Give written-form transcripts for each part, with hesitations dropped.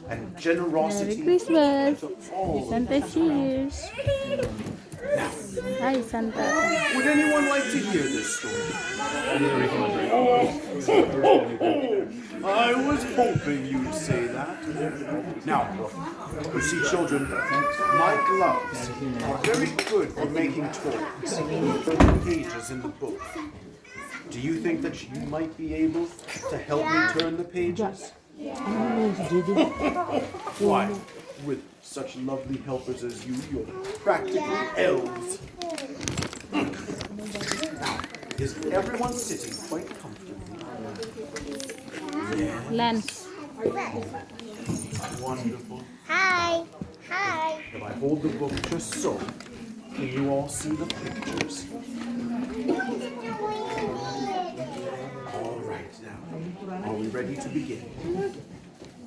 and generosity. Merry Christmas! To all. Santa cheers! Now, Hi, Santa. would anyone like to hear this story? I was hoping you'd say that. Now, you see, children, my gloves are very good for making toys, turning pages in the book. Do you think that you might be able to help me turn the pages? Why, with such lovely helpers as you, you're practically elves. Now, is everyone sitting quite comfortably? Yeah. Lance. Wonderful. Hi. Hi. If I hold the book just so, can you all see the pictures? All right, now, are we ready to begin?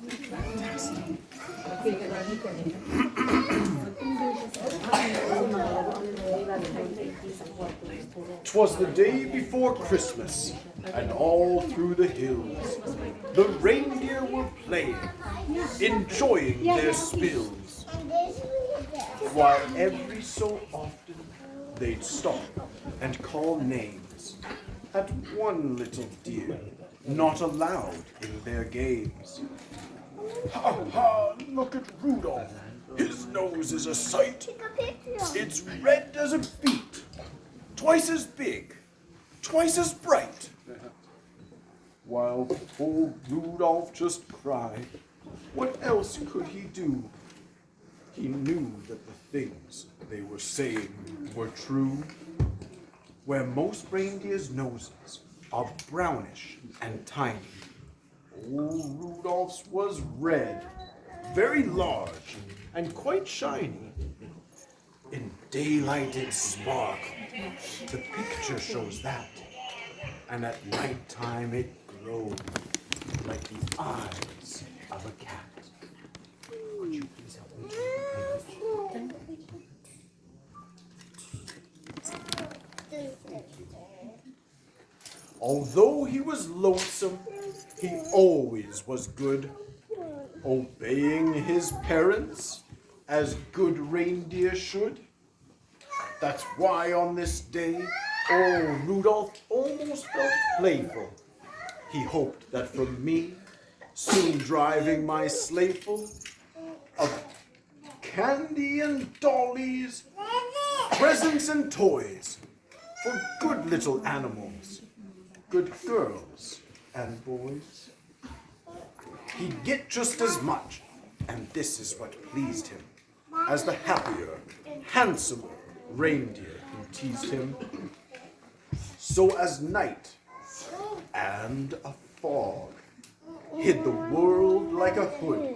Fantastic. 'Twas the day before Christmas, and all through the hills the reindeer were playing, enjoying their spills, while every so often they'd stop and call names at one little deer not allowed in their games. Ha ha! Look at Rudolph. His nose is a sight. It's red as a beet, twice as big, twice as bright. While poor Rudolph just cried. What else could he do? He knew that the things they were saying were true. Where most reindeers' noses are brownish and tiny, old Rudolph's was red, very large, and quite shiny. In daylight it sparkled. The picture shows that. And at night time it glowed like the eyes of a cat. Could you please help me turn the page? Although he was lonesome, he always was good, obeying his parents as good reindeer should. That's why on this day, old Rudolph almost felt playful. He hoped that from me, soon driving my sleighful of candy and dollies, presents and toys for good little animals, good girls and boys. He'd get just as much, and this is what pleased him, as the happier, handsomer reindeer who teased him. So as night and a fog hid the world like a hood,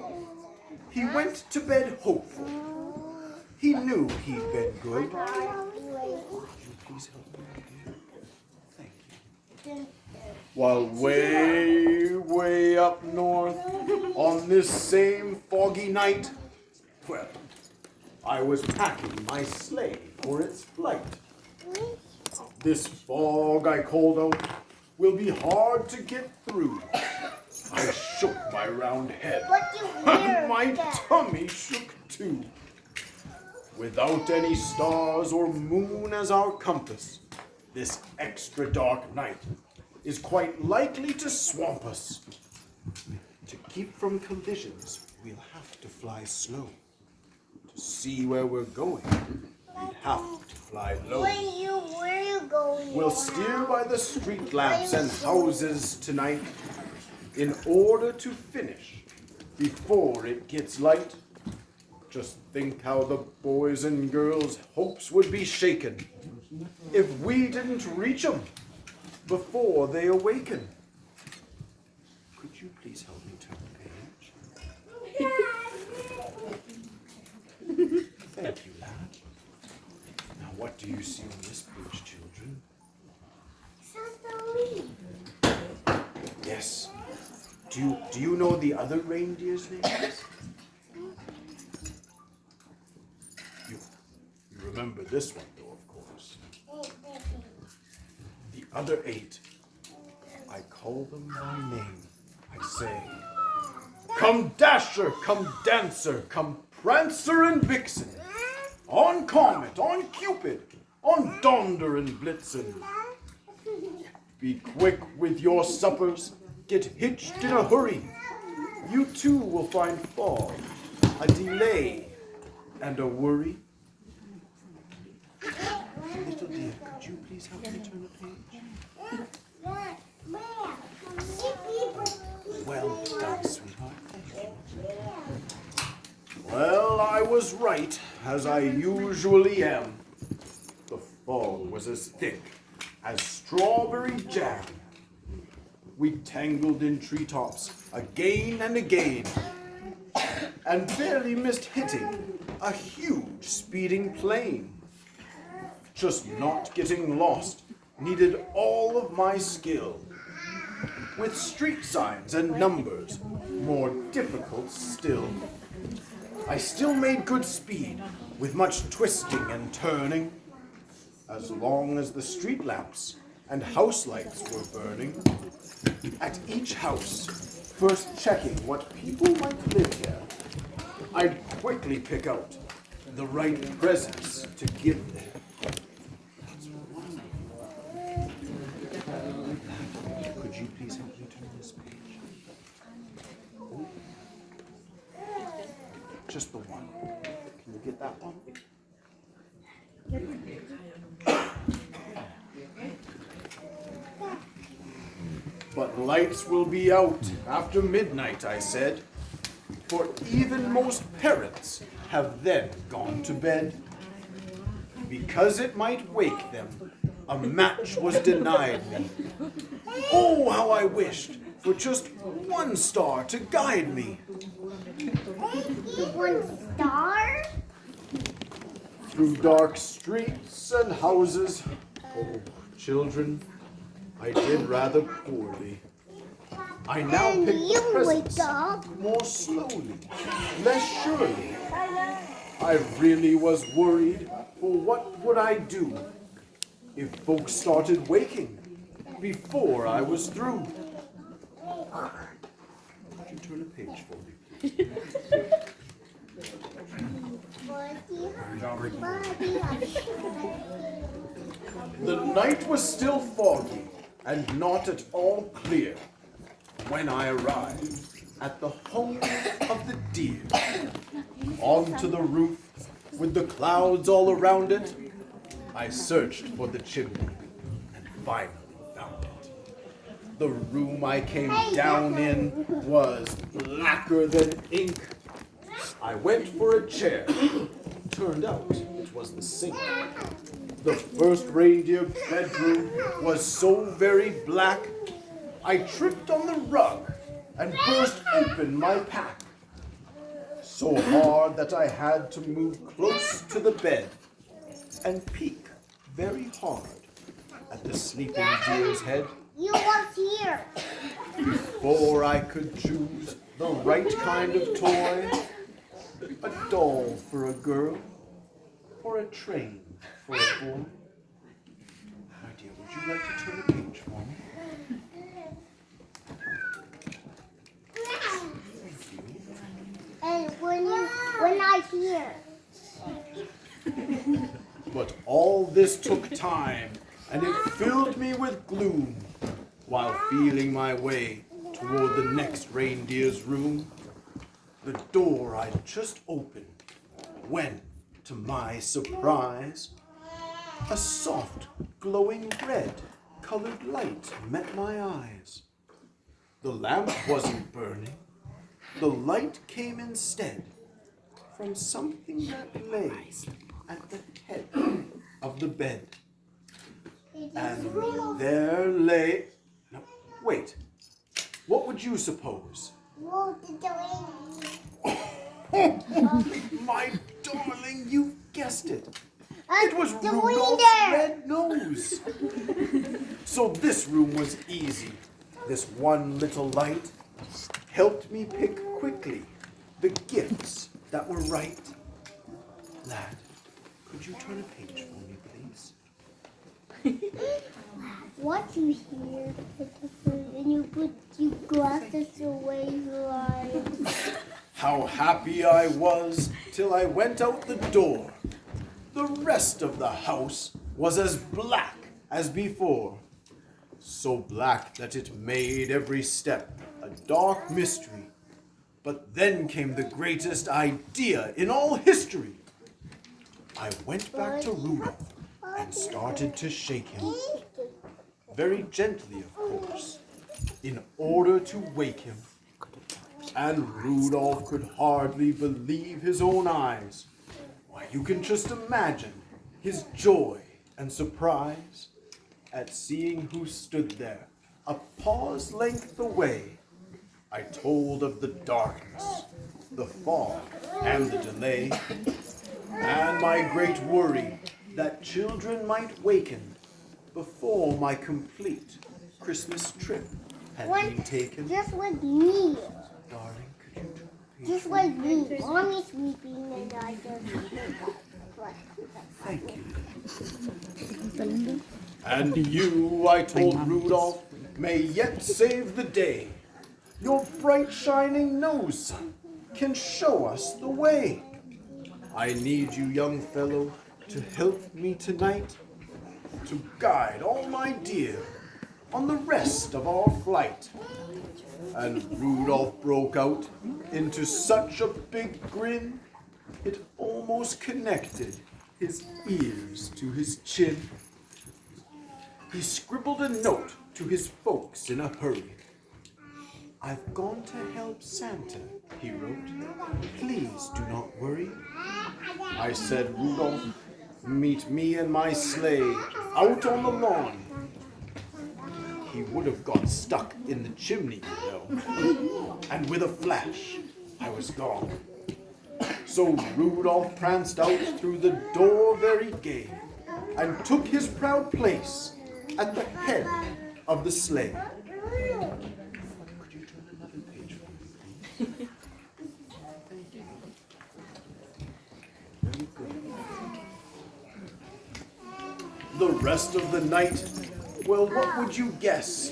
he went to bed hopeful. He knew he'd been good. Would you please help me, dear? Thank you. While way up north, on this same foggy night, well, I was packing my sleigh for its flight. This fog, I called out, will be hard to get through. I shook my round head, and my tummy shook too. Without any stars or moon as our compass, this extra dark night is quite likely to swamp us. To keep from collisions, we'll have to fly slow. To see where we're going, we'd have to fly low. Where are you going? We'll steer by the street lamps and houses tonight in order to finish before it gets light. Just think how the boys and girls' hopes would be shaken if we didn't reach 'em before they awaken. Could you please help me turn the page? Thank you, lad. Now what do you see on this page, children? Yes. Do you know the other reindeer's names? You remember this one, though, of course. The other 8, I call them by name. I say, Come Dasher, come Dancer, come Prancer and Vixen, on Comet, on Cupid, on Donder and Blitzen. Be quick with your suppers, get hitched in a hurry. You too will find fog, a delay, and a worry. Little dear, could you please help me turn the page? Well done, sweetheart. Thank you. Well, I was right, as I usually am. The fog was as thick as strawberry jam. We tangled in treetops again and again, and barely missed hitting a huge speeding plane. Just not getting lost needed all of my skill. With street signs and numbers, more difficult still. I still made good speed, with much twisting and turning, as long as the street lamps and house lights were burning. At each house, first checking what people might live here, I'd quickly pick out the right presents to give them. Could you please help me turn this page? Oh. Just the one. Can you get that one? But lights will be out after midnight, I said, for even most parents have then gone to bed. Because it might wake them, a match was denied me. Oh, how I wished for just one star to guide me. One star? Through dark streets and houses, oh, children, I did rather poorly. I now And pick you the presents wake up. more slowly, less surely. I really was worried, for what would I do if folks started waking before I was through? Could you turn a page for me, please? The night was still foggy and not at all clear when I arrived at the home of the deer. Onto the roof, with the clouds all around it, I searched for the chimney and finally found it. The room I came down in was blacker than ink. I went for a chair. Turned out it was the sink. The first reindeer bedroom was so very black, I tripped on the rug and burst open my pack. So hard that I had to move close to the bed and peek very hard at the sleeping deer's head. You was here. Before I could choose the right kind of toy, a doll for a girl, or a train for a boy. My dear, would you like to turn a page for me? And when I hear. But all this took time, and it filled me with gloom, while feeling my way toward the next reindeer's room. The door I'd just opened, when, to my surprise, a soft, glowing red colored light met my eyes. The lamp wasn't burning. The light came instead from something that lay at the head of the bed. And there lay... No, wait. What would you suppose? My darling, you guessed it. It was Rudolph's red nose. So this room was easy. This one little light helped me pick quickly the gifts that were right. Lad, could you turn a page for me, please? What you hear, and you put your glasses away, like. How happy I was till I went out the door. The rest of the house was as black as before. So black that it made every step a dark mystery. But then came the greatest idea in all history. I went back to Rudolph and started to shake him. Very gently, of course, in order to wake him. And Rudolph could hardly believe his own eyes. Why, you can just imagine his joy and surprise at seeing who stood there, a paw's length away. I told of the darkness, the fog, and the delay, and my great worry that children might waken before my complete Christmas trip had been taken. Just like me. Darling, could you turn the page? Just like me. Mommy's sleeping and I just wake up. Thank you. And you, I told Rudolph, may yet save the day. Your bright shining nose, son, can show us the way. I need you, young fellow, to help me tonight, to guide all my dear on the rest of our flight. And Rudolph broke out into such a big grin, it almost connected his ears to his chin. He scribbled a note to his folks in a hurry. I've gone to help Santa, he wrote. Please do not worry. I said, Rudolph, meet me and my sleigh out on the lawn. He would have got stuck in the chimney, you know. And with a flash, I was gone. So Rudolph pranced out through the door very gay and took his proud place at the head of the sleigh. Could you turn another page for me, please? Thank you. Very good. The rest of the night, well, what would you guess?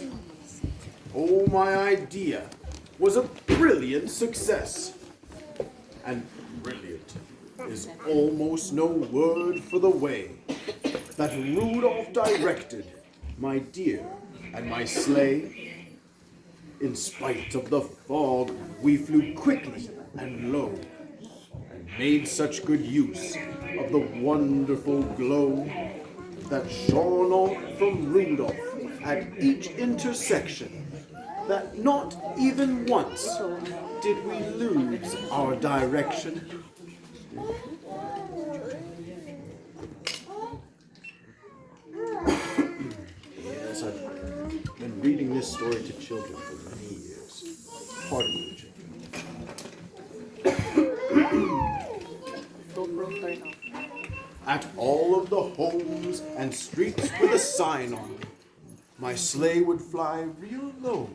Oh, my idea was a brilliant success. And brilliant is almost no word for the way that Rudolph directed my dear and my sleigh. In spite of the fog, we flew quickly and low, and made such good use of the wonderful glow that shone off from Rudolph at each intersection, that not even once did we lose our direction. Yes, I've been reading this story to children for many years. Pardon me, children. At all of the homes and streets with a sign on, my sleigh would fly real low,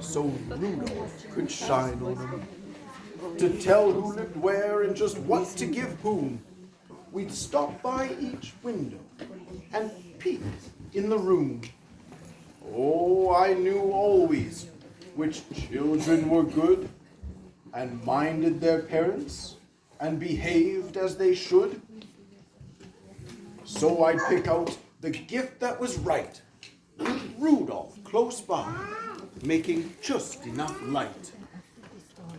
so Rudolph could shine on them. To tell who lived where and just what to give whom, we'd stop by each window and peek in the room. Oh, I knew always which children were good and minded their parents and behaved as they should. So I'd pick out the gift that was right, with Rudolph close by, making just enough light.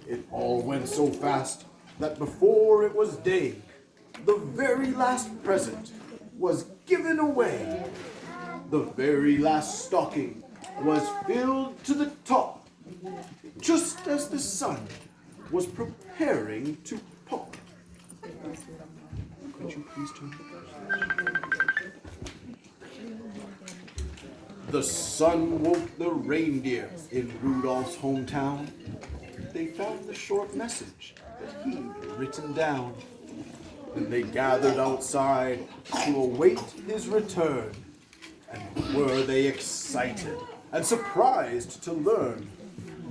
It all went so fast that before it was day, the very last present was given away. The very last stocking was filled to the top, just as the sun was preparing to pop. Could you please turn the page? The sun woke the reindeer in Rudolph's hometown. They found the short message that he'd written down. Then they gathered outside to await his return. And were they excited and surprised to learn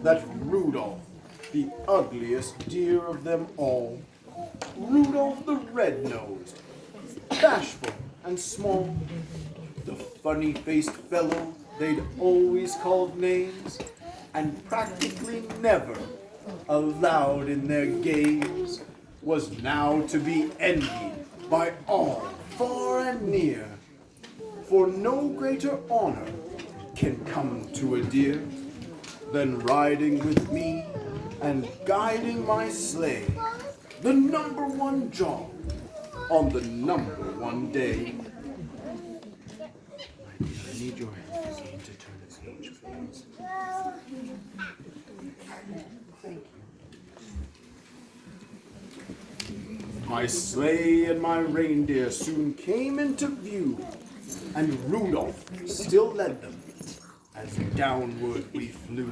that Rudolph, the ugliest dear of them all, Rudolph the red-nosed, bashful and small, The funny-faced fellow they'd always called names and practically never allowed in their games was now to be envied by all far and near. For no greater honor can come to a deer than riding with me and guiding my sleigh, the number one job on the number one day. I need your help to turn the page, please. Thank you. My sleigh and my reindeer soon came into view, and Rudolph still led them as downward we flew.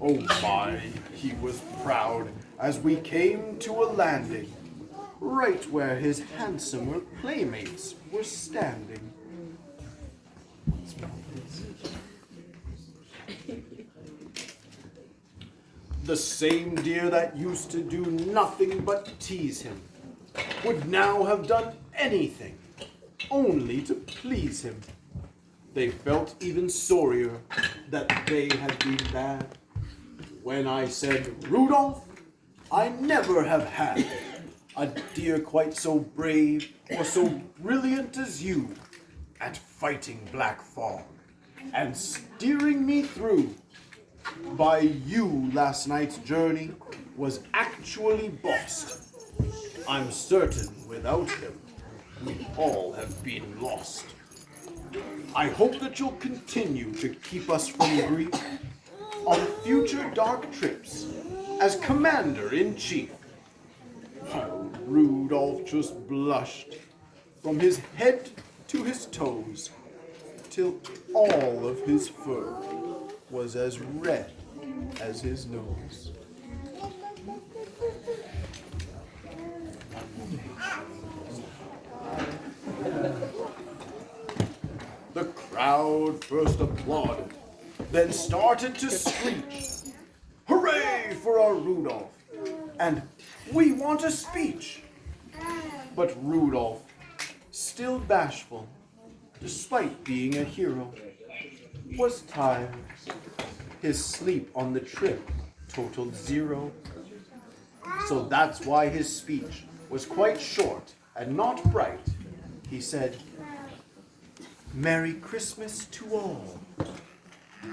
Oh my, he was proud as we came to a landing, right where his handsomer playmates were standing. The same deer that used to do nothing but tease him would now have done anything only to please him. They felt even sorrier that they had been bad. When I said, Rudolph, I never have had a deer quite so brave or so brilliant as you at fighting black fog and steering me through. By you last night's journey was actually bossed. I'm certain without him we'd all have been lost. I hope that you'll continue to keep us from grief on future dark trips as Commander-in-Chief. Oh, Rudolph just blushed from his head to his toes till all of his fur was as red as his nose. The crowd first applauded, then started to screech, "Hooray for our Rudolph!" and "We want a speech!" But Rudolph, still bashful, despite being a hero, was tired. His sleep on the trip totaled 0. So that's why his speech was quite short and not bright. He said, "Merry Christmas to all,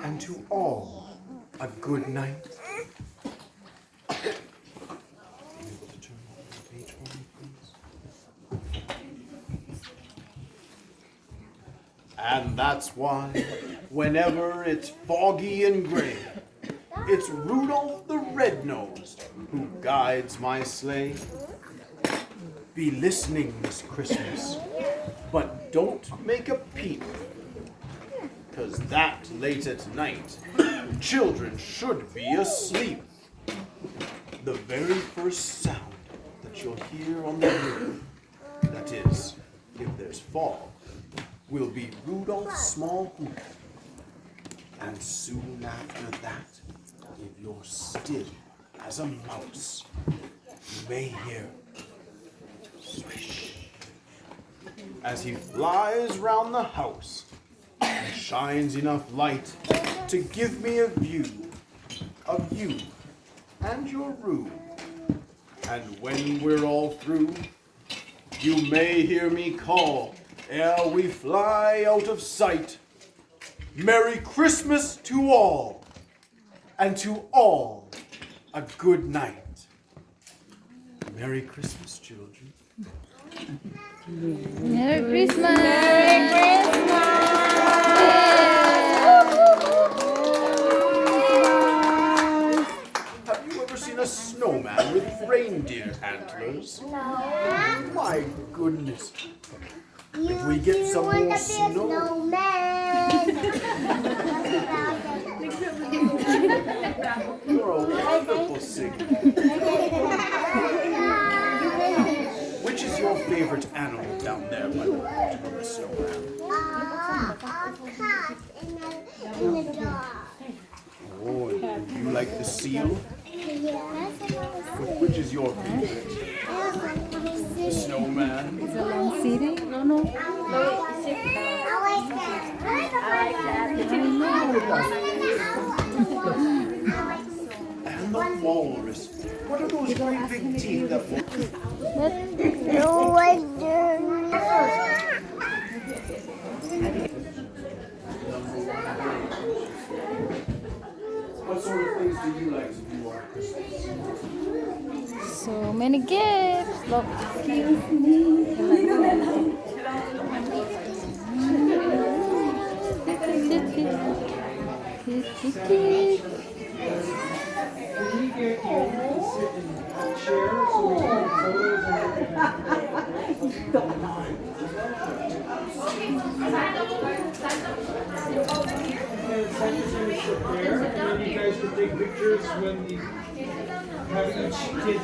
and to all a good night." And that's why, whenever it's foggy and gray, it's Rudolph the Red-Nosed who guides my sleigh. Be listening this Christmas, but don't make a peep, 'cause that late at night, children should be asleep. The very first sound that you'll hear on the roof, that is, if there's fog, will be Rudolph's small hoop. And soon after that, if you're still as a mouse, you may hear swish as he flies round the house and shines enough light to give me a view of you and your room. And when we're all through, you may hear me call, ere we fly out of sight, "Merry Christmas to all, and to all a good night." Merry Christmas, children. Merry Christmas! Merry Christmas! Have you ever seen a snowman with reindeer antlers? No. My goodness. If we get some more snow. You're a wonderful singer. Which is your favorite animal down there by the bottom of the snowman? A cat and a dog. Oh, and you like the seal? Yes. Which is your favorite? Snowman. Is it long sitting? No, no. And the walrus. What are those great big teeth that walk? No wonder. What sort of things do you like to do on Christmas? So many gifts. Look. And you guys can take pictures when you have each kid.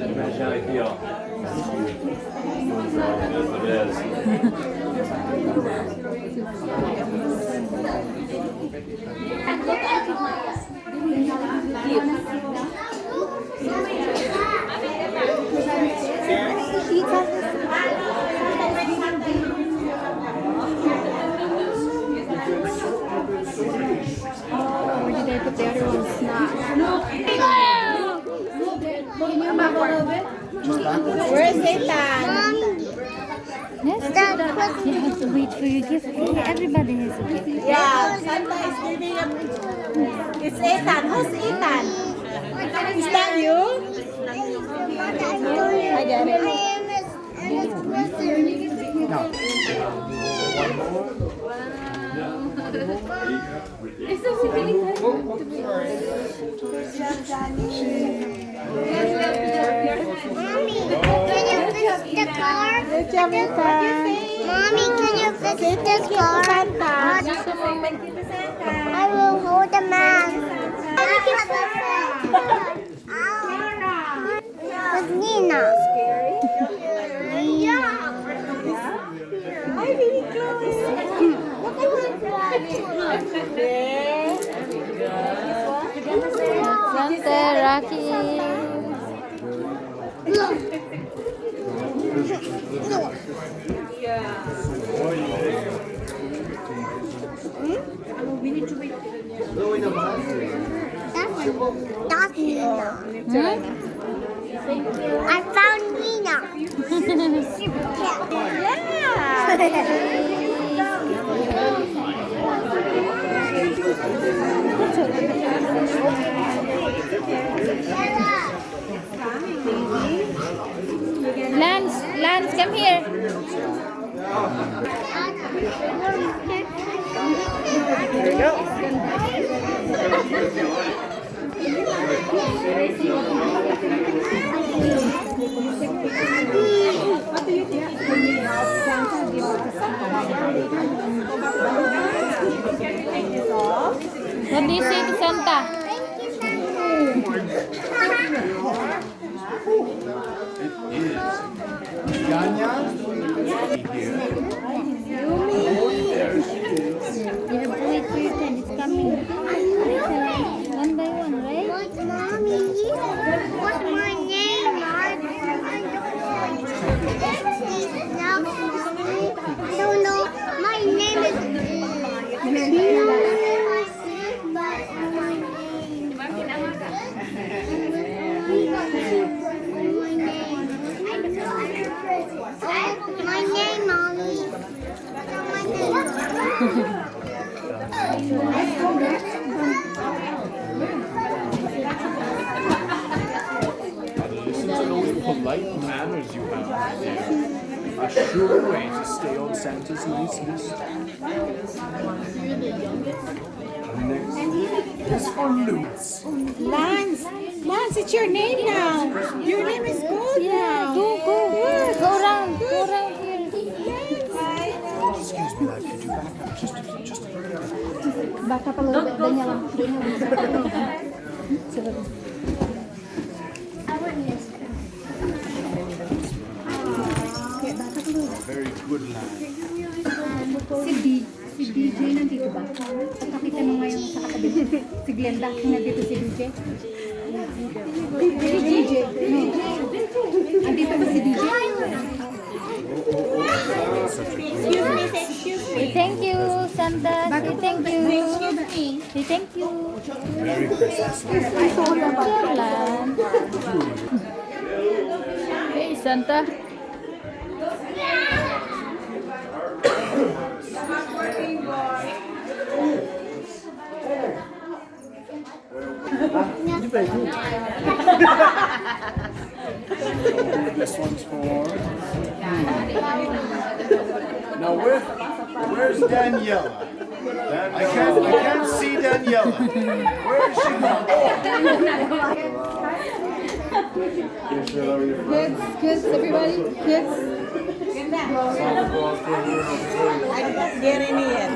Imagine how I feel. That's what it is. Where did I put the other ones? Where's Satan? Yes, you have to wait for your gift. Everybody has a gift. Yeah, Santa is giving a... It's Ethan. Who's Ethan? Is that you? I get it. Mommy, can you fix the car? Good job, Ethan. Mommy, can you fix this car? I will hold the man. With Nina. Hi, really good. Santa, Rocky. That's Nina. I found Nina. Super cat. Lance, come here. There you go. What do you say to Santa? You have to wait for your turn. It's coming. One by one, right? What's mommy? What's my name? I don't know. My name is. My name, mommy. My name. sure way to stay on Santa's nice list. Next is for Lutz. Lance, Lance, it's your name now. Your name is gold now. Go around here. Excuse me, lad, could you back up just a bit? Back up a little bit. Ganyan lang. Very good lad. Si DJ nandito ba? Pakita mo ngayon sa katabi mo. Si Glenda, nandito si DJ. DJ. Andito ba si DJ? Thank you, Santa. Thank you. Thank you. Merry Christmas. Hey, Santa. This one's for. Now where's Daniela? I can't see Daniela. Where is she going? Kids, everybody, kids. I didn't get any yet.